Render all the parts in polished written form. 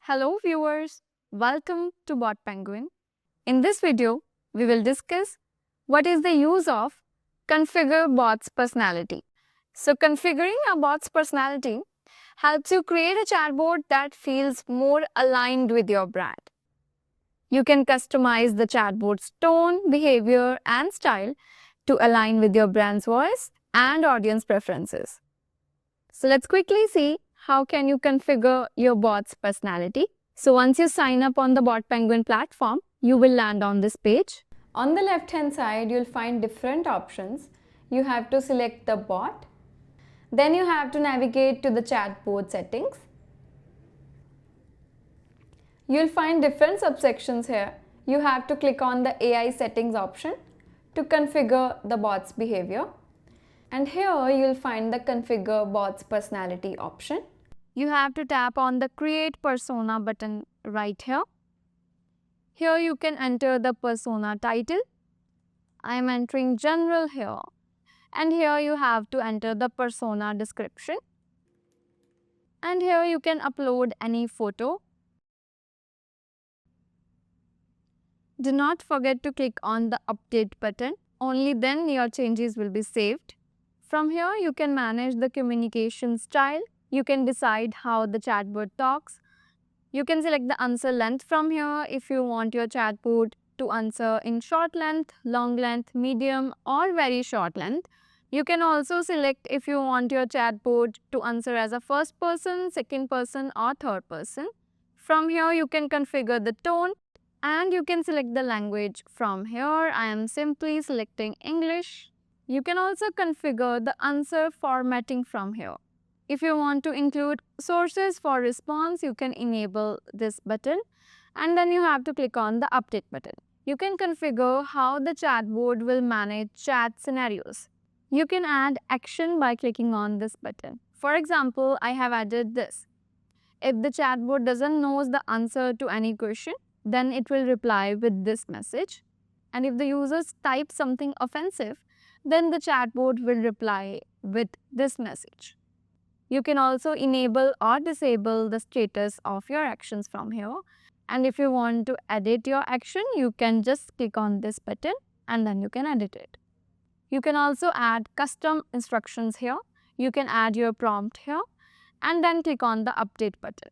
Hello viewers, welcome to BotPenguin. In this video, we will discuss what is the use of configure bot's personality. So configuring a bot's personality helps you create a chatbot that feels more aligned with your brand. You can customize the chatbot's tone, behavior and style to align with your brand's voice and audience preferences. So let's quickly see how can you configure your bot's personality. So once you sign up on the BotPenguin platform, you will land on this page. On the left hand side, you'll find different options. You have to select the bot. Then you have to navigate to the chatbot settings. You'll find different subsections here. You have to click on the AI settings option to configure the bot's behavior. And here you'll find the configure bot's personality option. You have to tap on the create persona button right here. Here you can enter the persona title. I am entering general here. And here you have to enter the persona description. And here you can upload any photo. Do not forget to click on the update button. Only then your changes will be saved. From here you can manage the communication style. You can decide how the chatbot talks. You can select the answer length from here if you want your chatbot to answer in short length, long length, medium or very short length. You can also select if you want your chatbot to answer as a first person, second person or third person. From here you can configure the tone and you can select the language. From here I am simply selecting English. You can also configure the answer formatting from here. If you want to include sources for response, you can enable this button and then you have to click on the update button. You can configure how the chatbot will manage chat scenarios. You can add action by clicking on this button. For example, I have added this. If the chatbot doesn't know the answer to any question, then it will reply with this message. And if the users type something offensive, then the chatbot will reply with this message. You can also enable or disable the status of your actions from here. And if you want to edit your action, you can just click on this button and then you can edit it. You can also add custom instructions here. You can add your prompt here and then click on the update button.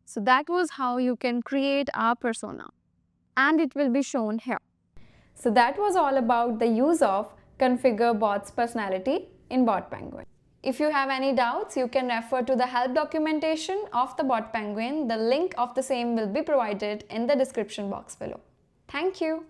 So that was how you can create a persona and it will be shown here. So that was all about the use of configure bot's personality in BotPenguin. If you have any doubts, you can refer to the help documentation of the BotPenguin. The link of the same will be provided in the description box below. Thank you.